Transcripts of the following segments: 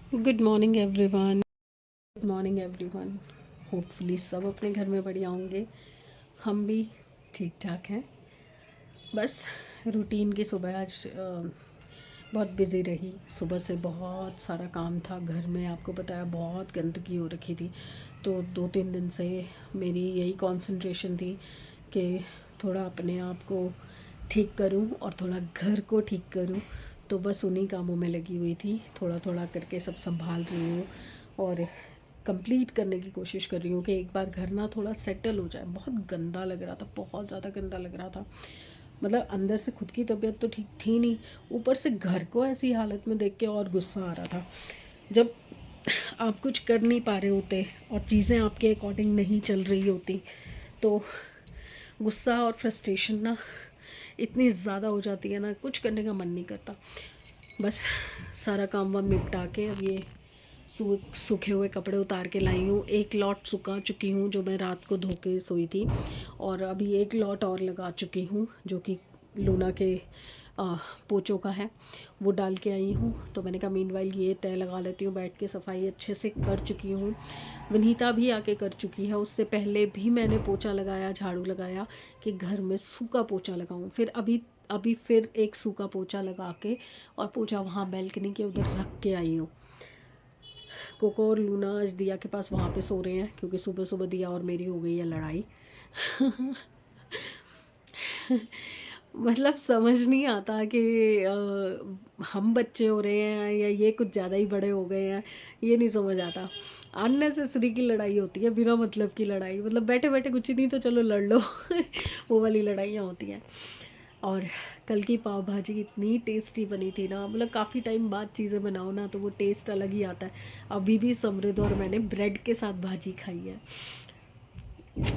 Good morning everyone. Good morning everyone. Hopefully सब अपने घर में बढ़िया होंगे। हम भी ठीक ठाक हैं। बस रूटीन की सुबह आज बहुत बिज़ी रही। सुबह से बहुत सारा काम था घर में, आपको बताया बहुत गंदगी हो रखी थी। तो 2-3 दिन से मेरी यही कंसंट्रेशन थी कि थोड़ा अपने आप को ठीक करूं और थोड़ा घर को ठीक करूं। तो बस उन्हीं कामों में लगी हुई थी, थोड़ा थोड़ा करके सब संभाल रही हूँ और कंप्लीट करने की कोशिश कर रही हूँ कि एक बार घर ना थोड़ा सेटल हो जाए। बहुत गंदा लग रहा था, बहुत ज़्यादा गंदा लग रहा था। मतलब अंदर से खुद की तबीयत तो ठीक थी नहीं, ऊपर से घर को ऐसी हालत में देख के और गुस्सा आ रहा था। जब आप कुछ कर नहीं पा रहे होते और चीज़ें आपके अकॉर्डिंग नहीं चल रही होती तो गुस्सा और फ्रस्ट्रेशन ना इतनी ज़्यादा हो जाती है ना, कुछ करने का मन नहीं करता। बस सारा काम वाम निपटा के अब ये सूखे हुए कपड़े उतार के लाई हूँ। एक लॉट सुखा चुकी हूँ जो मैं रात को धो के सोई थी, और अभी एक लॉट और लगा चुकी हूँ जो कि लूना के पोचों का है, वो डाल के आई हूँ। तो मैंने कहा मीनवाइल ये तय लगा लेती हूँ, बैठ के सफाई अच्छे से कर चुकी हूँ। विनीता भी आके कर चुकी है, उससे पहले भी मैंने पोछा लगाया, झाड़ू लगाया कि घर में सूखा पोछा लगाऊँ। फिर अभी फिर एक सूखा पोछा लगा के और पोछा वहाँ बैल्कनी के उधर रख के आई हूँ। कोको और लूना आज दिया के पास वहाँ पे सो रहे हैं क्योंकि सुबह सुबह दिया और मेरी हो गई है लड़ाई। मतलब समझ नहीं आता कि हम बच्चे हो रहे हैं या ये कुछ ज़्यादा ही बड़े हो गए हैं, ये नहीं समझ आता। अननेसेसरी की लड़ाई होती है, बिना मतलब की लड़ाई। मतलब बैठे बैठे कुछ नहीं तो चलो लड़ लो। वो वाली लड़ाइयाँ होती हैं। और कल की पाव भाजी इतनी टेस्टी बनी थी ना, मतलब काफ़ी टाइम बाद चीज़ें बनाओ ना तो वो टेस्ट अलग ही आता है। अभी भी समृद्ध और मैंने ब्रेड के साथ भाजी खाई है,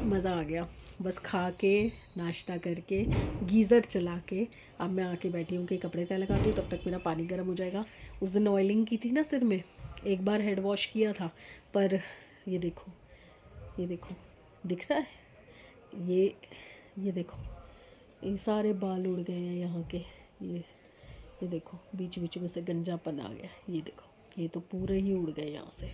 मज़ा आ गया। बस खा के नाश्ता करके गीज़र चला के अब मैं आके बैठी हूँ कि कपड़े तय लगाती हूँ, तब तक मेरा पानी गर्म हो जाएगा। उस दिन ऑयलिंग की थी ना सिर में, एक बार हेड वॉश किया था, पर ये देखो, ये देखो, दिख रहा है ये देखो, ये सारे बाल उड़ गए हैं यहाँ के। ये देखो बीच बीच में से गंजापन आ गया, ये देखो, ये तो पूरे ही उड़ गए यहाँ से।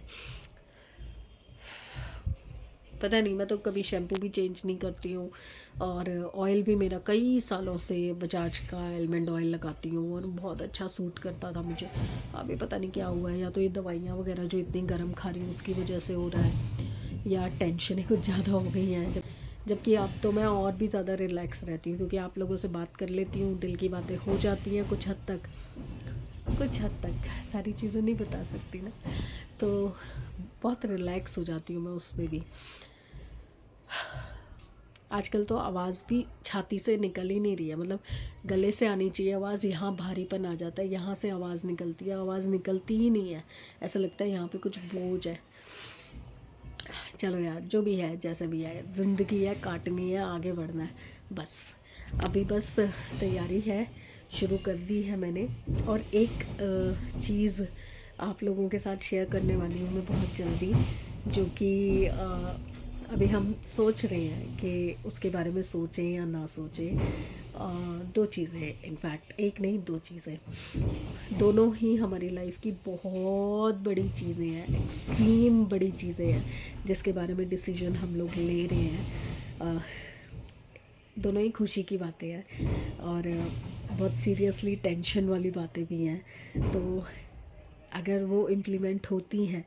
पता नहीं, मैं तो कभी शैम्पू भी चेंज नहीं करती हूँ और ऑयल भी मेरा कई सालों से बजाज का आलमंड ऑयल लगाती हूँ और बहुत अच्छा सूट करता था मुझे। अभी पता नहीं क्या हुआ है, या तो ये दवाइयाँ वगैरह जो इतनी गर्म खा रही हूँ उसकी वजह से हो रहा है, या टेंशन कुछ ज़्यादा हो गई हैं। जबकि अब तो मैं और भी ज़्यादा रिलैक्स रहती हूँ क्योंकि आप लोगों से बात कर लेती हूँ, दिल की बातें हो जाती हैं कुछ हद तक। कुछ हद तक सारी चीज़ें नहीं बता सकती ना, तो बहुत रिलैक्स हो जाती हूँ मैं उसमें भी। आजकल तो आवाज़ भी छाती से निकल ही नहीं रही है, मतलब गले से आनी चाहिए आवाज़, यहाँ भारीपन आ जाता है, यहाँ से आवाज़ निकलती है, आवाज़ निकलती ही नहीं है। ऐसा लगता है यहाँ पे कुछ बोझ है। चलो यार, जो भी है जैसे भी है, ज़िंदगी है, काटनी है, आगे बढ़ना है बस। अभी बस तैयारी है, शुरू कर दी है मैंने। और एक चीज़ आप लोगों के साथ शेयर करने वाली हूँ मैं बहुत जल्दी, जो कि अभी हम सोच रहे हैं कि उसके बारे में सोचें या ना सोचें। दो चीज़ें, इनफैक्ट एक नहीं दो चीज़ें, दोनों ही हमारी लाइफ की बहुत बड़ी चीज़ें हैं, एक्सट्रीम बड़ी चीज़ें हैं जिसके बारे में डिसीजन हम लोग ले रहे हैं। दोनों ही खुशी की बातें हैं और बहुत सीरियसली टेंशन वाली बातें भी हैं। तो अगर वो इम्प्लीमेंट होती हैं,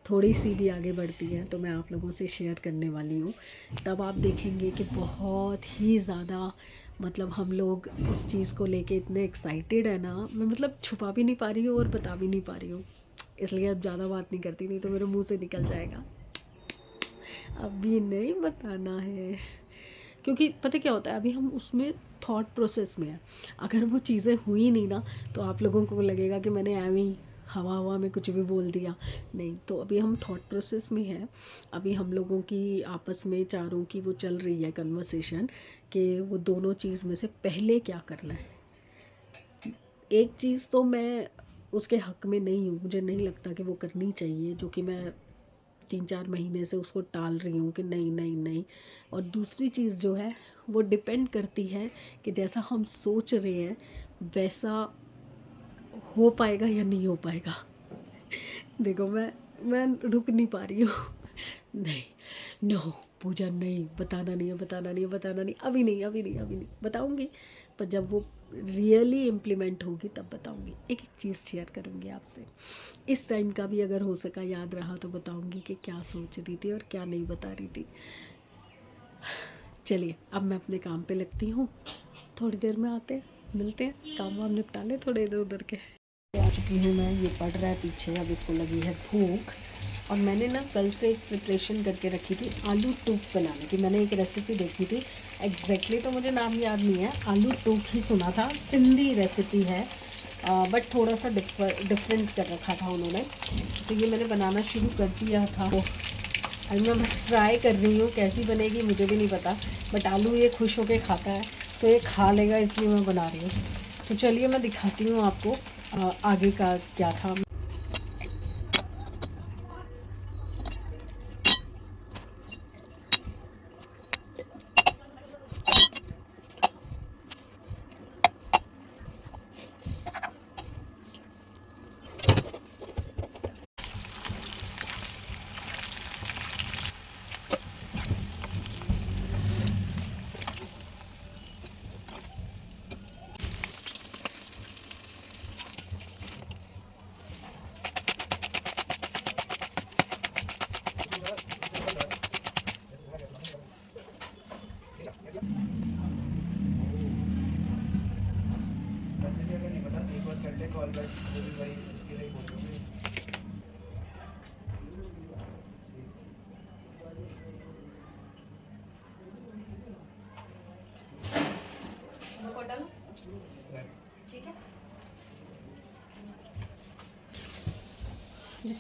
थोड़ी सी भी आगे बढ़ती हैं, तो मैं आप लोगों से शेयर करने वाली हूँ। तब आप देखेंगे कि बहुत ही ज़्यादा, मतलब हम लोग उस चीज़ को लेके इतने एक्साइटेड है ना, मैं मतलब छुपा भी नहीं पा रही हूँ और बता भी नहीं पा रही हूँ। इसलिए अब ज़्यादा बात नहीं करती, नहीं तो मेरे मुंह से निकल जाएगा। अभी नहीं बताना है क्योंकि पता क्या होता है, अभी हम उसमें थॉट प्रोसेस में है। अगर वो चीज़ें हुई नहीं ना तो आप लोगों को लगेगा कि मैंने एवं ही हवा हवा में कुछ भी बोल दिया। नहीं, तो अभी हम थॉट प्रोसेस में है। अभी हम लोगों की आपस में चारों की वो चल रही है कन्वर्सेशन कि वो दोनों चीज़ में से पहले क्या करना है। एक चीज़ तो मैं उसके हक में नहीं हूँ, मुझे नहीं लगता कि वो करनी चाहिए, जो कि मैं 3-4 महीने से उसको टाल रही हूँ कि नहीं नहीं नहीं। और दूसरी चीज़ जो है वो डिपेंड करती है कि जैसा हम सोच रहे हैं वैसा हो पाएगा या नहीं हो पाएगा। देखो मैं रुक नहीं पा रही हूँ। नहीं, नो पूजा नहीं, बताना नहीं है, बताना नहीं है, बताना नहीं, अभी नहीं, अभी नहीं, अभी नहीं बताऊँगी। पर जब वो रियली इम्प्लीमेंट होगी तब बताऊँगी। एक एक चीज़ शेयर करूँगी आपसे। इस टाइम का भी अगर हो सका याद रहा तो बताऊँगी कि क्या सोच रही थी और क्या नहीं बता रही थी। चलिए अब मैं अपने काम पे लगती हूँ, थोड़ी देर में आते हैं, मिलते हैं, काम वाम निपटा लें थोड़े इधर उधर के। आ चुकी हूँ मैं, ये पढ़ रहा है पीछे, अब इसको लगी है भूख। और मैंने ना कल से एक प्रिपरेशन करके रखी थी आलू टूक बनाने की। मैंने एक रेसिपी देखी थी, एग्जैक्टली तो मुझे नाम याद नहीं है, आलू टूक ही सुना था, सिंधी रेसिपी है, बट थोड़ा सा डिफरेंट कर रखा था उन्होंने। तो ये मैंने बनाना शुरू कर दिया था। अभी मैं बस ट्राई कर रही हूँ, कैसी बनेगी मुझे भी नहीं पता, बट आलू ये खुश होके खाता है तो ये खा लेगा, इसलिए मैं बना रही हूँ। तो चलिए मैं दिखाती हूँ आपको आगे का क्या था।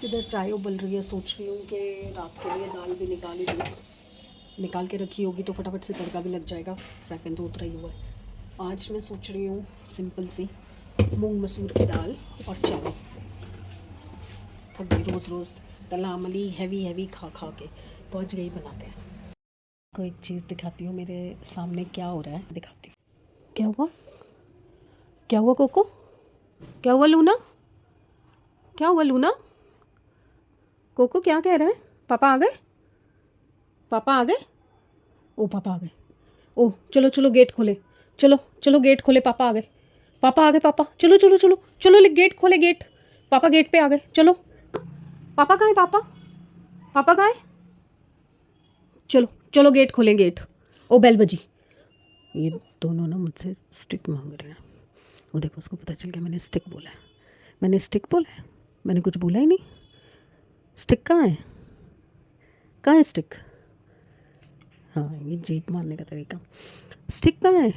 जिधर चाय उबल रही है, सोच रही हूँ कि रात के लिए दाल भी निकाल ही दूँ, निकाल के रखी होगी तो फटाफट से तड़का भी लग जाएगा। फ्राई पैन तो उतरा ही हुआ है। आज मैं सोच रही हूँ सिंपल सी मूंग मसूर की दाल और चावल। थक गई रोज़ रोज़ तला मली हैवी हैवी खा खा के, तो आज यही बनाते हैं। को एक चीज़ दिखाती हूँ मेरे सामने क्या हो रहा है, दिखाती हूँ। क्या हुआ, क्या हुआ कोको, क्या हुआ लूना, क्या हुआ लूना? कोको क्या कह रहा है? पापा आ गए, पापा आ गए, ओ पापा आ गए, ओ चलो चलो गेट खोले, चलो चलो गेट खोले, पापा आ गए, पापा आ गए, पापा चलो चलो चलो चलो गेट खोले, गेट, पापा गेट पे आ गए, चलो। पापा कहाँ है, पापा, पापा कहाँ है? चलो चलो गेट खोलें, गेट, ओ बेल बजी। ये दोनों ना मुझसे स्टिक मांग रहे हैं। वो देखो उसको पता चल गया मैंने स्टिक बोला है, मैंने स्टिक बोला है, मैंने कुछ बोला ही नहीं। स्टिक कहाँ है, कहाँ है स्टिक? हाँ ये जीप मारने का तरीका। स्टिक कहाँ है?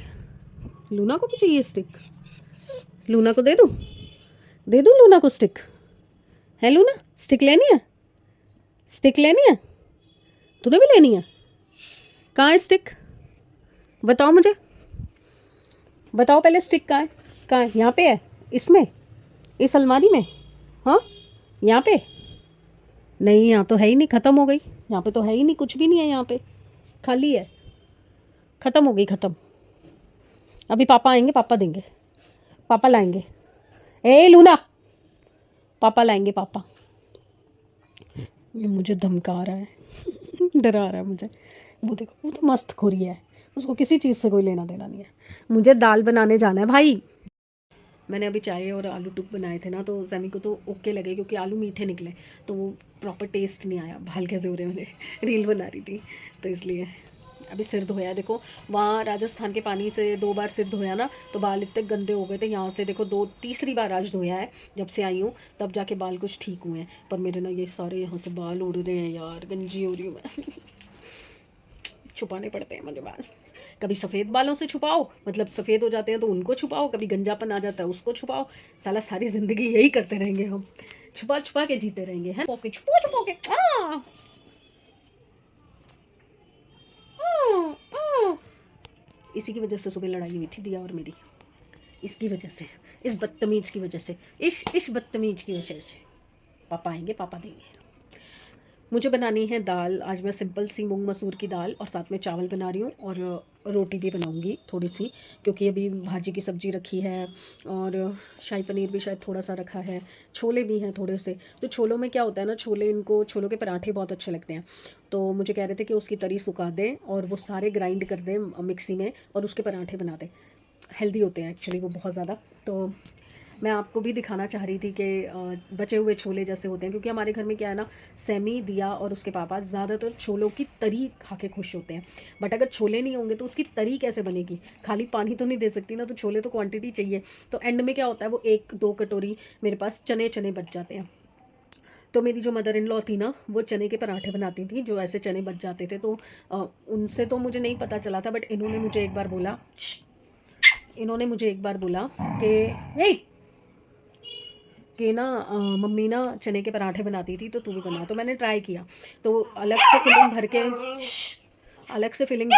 लूना को भी चाहिए स्टिक, लूना को दे दूँ लूना को स्टिक? है लूना, स्टिक लेनी है, स्टिक लेनी है, तूने भी लेनी है? कहाँ है स्टिक, बताओ मुझे, बताओ पहले स्टिक कहाँ है, कहाँ है? यहाँ पे है, इसमें, इस अलमारी में? हाँ यहाँ पे नहीं, यहाँ तो है ही नहीं, ख़त्म हो गई, यहाँ पे तो है ही नहीं, कुछ भी नहीं है यहाँ पे, खाली है, ख़त्म हो गई, ख़त्म। अभी पापा आएंगे, पापा देंगे, पापा लाएंगे, ए लूना, पापा लाएंगे, पापा। ये मुझे धमका रहा है डरा रहा है मुझे। वो देखो वो तो मस्त खोरी है, उसको किसी चीज़ से कोई लेना देना नहीं है। मुझे दाल बनाने जाना है भाई। मैंने अभी चाय और आलू टुक बनाए थे ना, तो सैमी को तो ओके लगे, क्योंकि आलू मीठे निकले, तो वो प्रॉपर टेस्ट नहीं आया। भाल कैसे हो रहे मैंने रील बना रही थी तो इसलिए। अभी सिर धोया, देखो वहाँ राजस्थान के पानी से 2 बार सिर धोया ना, तो बाल इतने गंदे हो गए थे। यहाँ से देखो तीसरी बार आज धोया है, जब से आई हूँ तब जाके बाल कुछ ठीक हुए हैं। पर मेरे ना ये सारे यहाँ से बाल उड़ रहे हैं यार, गंजी हो रही हूँ मैं छुपाने पड़ते हैं मुझे बाल। कभी सफ़ेद बालों से छुपाओ, मतलब सफ़ेद हो जाते हैं तो उनको छुपाओ, कभी गंजापन आ जाता है उसको छुपाओ। साला सारी ज़िंदगी यही करते रहेंगे हम, छुपा छुपा के जीते रहेंगे हैं, छुपा छुपा के। इसी की वजह से सुबह लड़ाई हुई थी दिया और मेरी, इसकी वजह से, इस बदतमीज़ की वजह से, इस बदतमीज़ की वजह से। पापा आएंगे, पापा देंगे। मुझे बनानी है दाल। आज मैं सिंपल सी मूंग मसूर की दाल और साथ में चावल बना रही हूँ, और रोटी भी बनाऊँगी थोड़ी सी, क्योंकि अभी भाजी की सब्ज़ी रखी है और शाही पनीर भी शायद थोड़ा सा रखा है, छोले भी हैं थोड़े से। तो छोलों में क्या होता है ना, छोलों के पराठे बहुत अच्छे लगते हैं। तो मुझे कह रहे थे कि उसकी तरी सुखा दें और वो सारे ग्राइंड कर दें मिक्सी में और उसके पराठे बना दें। हेल्दी होते हैं एक्चुअली वो बहुत ज़्यादा। तो मैं आपको भी दिखाना चाह रही थी कि बचे हुए छोले जैसे होते हैं, क्योंकि हमारे घर में क्या है ना, सैमी, दिया और उसके पापा ज़्यादातर छोलों की तरी खा के खुश होते हैं। बट अगर छोले नहीं होंगे तो उसकी तरी कैसे बनेगी? खाली पानी तो नहीं दे सकती ना, तो छोले तो क्वांटिटी चाहिए। तो एंड में क्या होता है, वो 1-2 कटोरी मेरे पास चने बच जाते हैं। तो मेरी जो मदर इन लॉ थी ना, वो चने के पराठे बनाती थी, जो ऐसे चने बच जाते थे। तो उनसे तो मुझे नहीं पता चला था, बट इन्होंने मुझे एक बार बोला कि ए कि ना मम्मी ना चने के पराठे बनाती थी, तो तू भी बना। तो मैंने ट्राई किया। तो अलग से फिलिंग भर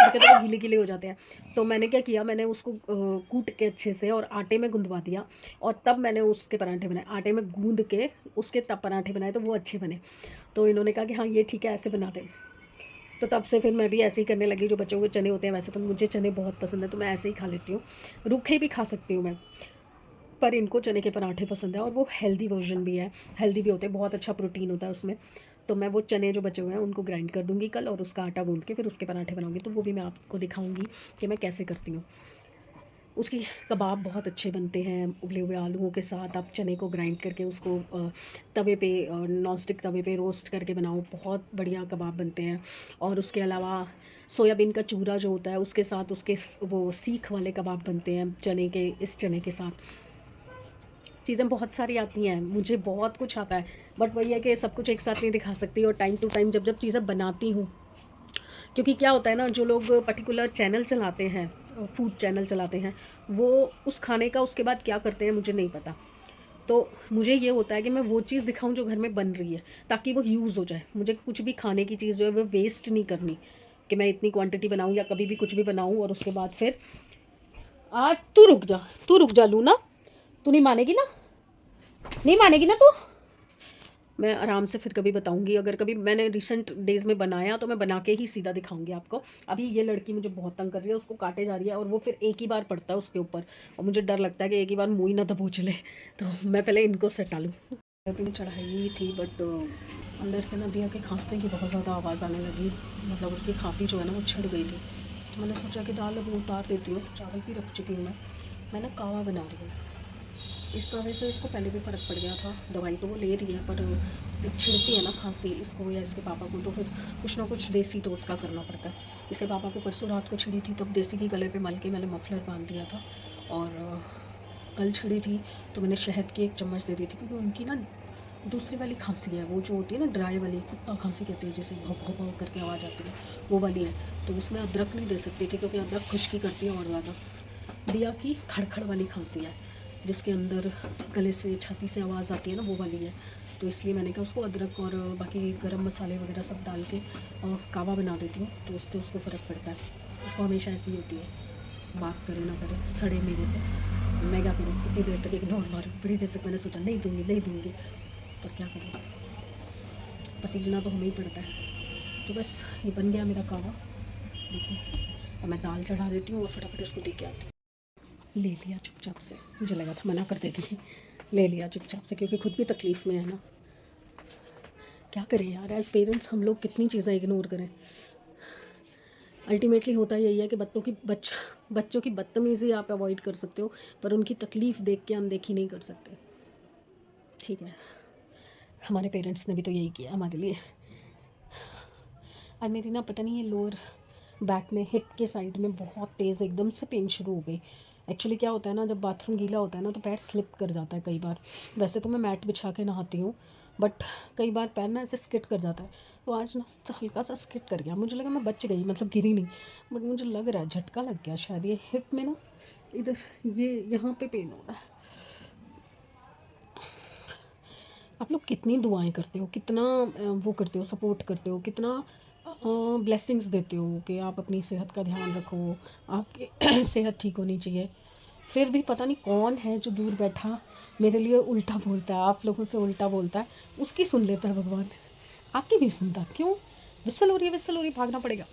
के तो वो गीले गीले हो जाते हैं। तो मैंने क्या किया, मैंने उसको कूट के अच्छे से और आटे में गुंदवा दिया, और तब मैंने उसके पराठे बनाए। आटे में गूंद के उसके तब पराठे बनाए, तो वो अच्छे बने। तो इन्होंने कहा कि हाँ ये ठीक है, ऐसे बनाते हैं। तो तब से फिर मैं भी ऐसे ही करने लगी। जो बचे हुए चने होते हैं, वैसे तो मुझे चने बहुत पसंद है, तो मैं ऐसे ही खा लेती हूँ। रूखे भी खा सकती हूँ मैं, पर इनको चने के पराठे पसंद है, और वो हेल्दी वर्जन भी है, हेल्दी भी होते हैं, बहुत अच्छा प्रोटीन होता है उसमें। तो मैं वो चने जो बचे हुए हैं उनको ग्राइंड कर दूंगी कल, और उसका आटा गूंद के फिर उसके पराठे बनाऊंगी। तो वो भी मैं आपको दिखाऊंगी कि मैं कैसे करती हूँ। उसकी कबाब बहुत अच्छे बनते हैं उबले हुए आलूओं के साथ। आप चने को ग्राइंड करके उसको तवे पे, नॉन स्टिक तवे पे रोस्ट करके बनाओ, बहुत बढ़िया कबाब बनते हैं। और उसके अलावा सोयाबीन का चूरा जो होता है, उसके साथ वो सीख वाले कबाब बनते हैं चने के साथ। चीज़ें बहुत सारी आती हैं, मुझे बहुत कुछ आता है, बट वही है कि सब कुछ एक साथ नहीं दिखा सकती। और टाइम टू टाइम जब जब चीज़ें बनाती हूँ, क्योंकि क्या होता है ना, जो लोग पर्टिकुलर चैनल चलाते हैं, फूड चैनल चलाते हैं, वो उस खाने का उसके बाद क्या करते हैं मुझे नहीं पता। तो मुझे ये होता है कि मैं वो चीज़ दिखाऊं जो घर में बन रही है, ताकि वो यूज़ हो जाए। मुझे कुछ भी खाने की चीज़ जो है वो वेस्ट नहीं करनी, कि मैं इतनी क्वांटिटी बनाऊं या कभी भी कुछ भी बनाऊं और उसके बाद फिर आज तू रुक जा लूना, तू नहीं मानेगी ना, नहीं मानेगी ना तू। मैं आराम से फिर कभी बताऊंगी। अगर कभी मैंने रिसेंट डेज़ में बनाया तो मैं बना के ही सीधा दिखाऊंगी आपको। अभी ये लड़की मुझे बहुत तंग कर रही है, उसको काटे जा रही है, और वो फिर एक ही बार पड़ता है उसके ऊपर, और मुझे डर लगता है कि एक ही बार मुँह ही ना दबोच ले। तो मैं पहले इनको सटा लूँ। अभी चढ़ाई थी, बट अंदर से ना दिया कि खांसते की बहुत ज़्यादा आवाज़ आने लगी। मतलब उसकी खांसी जो है ना वो छिड़ गई थी। तो मैंने सोचा कि दाल अब उतार देती हूँ, चावल भी रख चुकी हूँ मैं ना कावा बना रही हूँ। इस कावे से इसको पहले भी फ़र्क पड़ गया था, दवाई तो वो ले रही है, पर जब छिड़ती है ना खांसी इसको या इसके पापा को, तो फिर कुछ ना कुछ देसी टोटका करना पड़ता है। इसके पापा को परसों रात को छिड़ी थी, तब देसी की गले पे मल के मैंने मफलर बांध दिया था, और कल छिड़ी थी तो मैंने शहद की 1 चम्मच दे दी थी, क्योंकि उनकी ना दूसरी वाली खांसी है, वो जो होती है ना ड्राई वाली, कुत्ता खांसी कहते हैं, जैसे भौ भौ भौ करके आवाज़ आती है, वो वाली है। तो उसमें अदरक नहीं दे सकती थी, क्योंकि अदरक खुश्की करती है और ज़्यादा। दिया की खड़खड़ वाली खांसी है, जिसके अंदर गले से छाती से आवाज़ आती है ना, वो वाली है। तो इसलिए मैंने कहा उसको अदरक और बाकी गरम मसाले वगैरह सब डाल के कावा बना देती हूँ, तो उससे उसको फ़र्क पड़ता है। उसको हमेशा ऐसी होती है, बात करे ना करे, सड़े मेरे से। मैं क्या करूँ, कितनी देर तक इग्नोर मारूँ? बड़ी देर तक मैंने सोचा नहीं दूँगी, पर क्या करूँ, पसीजना तो हमें ही पड़ता है। तो बस ये बन गया मेरा कावा। देखिए, अब मैं दाल चढ़ा देती हूँ और फटाफट इसको दे के आती हूँ। ले लिया चुपचाप से, मुझे लगा था मना कर देगी। ले लिया चुपचाप से, क्योंकि खुद भी तकलीफ़ में है ना। क्या करें यार, एज पेरेंट्स हम लोग कितनी चीज़ें इग्नोर करें। अल्टीमेटली होता यही है कि बच्चों की बदतमीज़ी आप अवॉइड कर सकते हो, पर उनकी तकलीफ़ देख के अनदेखी नहीं कर सकते। ठीक है, हमारे पेरेंट्स ने भी तो यही किया हमारे लिए। और मेरी ना पता नहीं, ये लोअर बैक में हिप के साइड में बहुत तेज़ एकदम से पेन शुरू हो गई। एक्चुअली क्या होता है ना, जब बाथरूम गीला होता है ना, तो पैर स्लिप कर जाता है कई बार। वैसे तो मैं मैट बिछा के नहाती हूँ, बट कई बार पैर ना ऐसे स्किट कर जाता है। तो आज ना हल्का सा स्किट कर गया, मुझे लगा मैं बच गई, मतलब गिरी नहीं, बट मुझे लग रहा है झटका लग गया शायद। ये हिप में ना, इधर ये यहाँ पे पेन हो रहा है। आप लोग कितनी दुआएं करते हो, कितना वो करते हो, सपोर्ट करते हो, कितना ब्लेसिंग्स देते हो कि आप अपनी सेहत का ध्यान रखो, आपकी सेहत ठीक होनी चाहिए। फिर भी पता नहीं कौन है जो दूर बैठा मेरे लिए उल्टा बोलता है, आप लोगों से उल्टा बोलता है, उसकी सुन लेता है भगवान। आपकी नहीं सुनता क्यों? विसल हो रही है, विसल हो रही है, भागना पड़ेगा।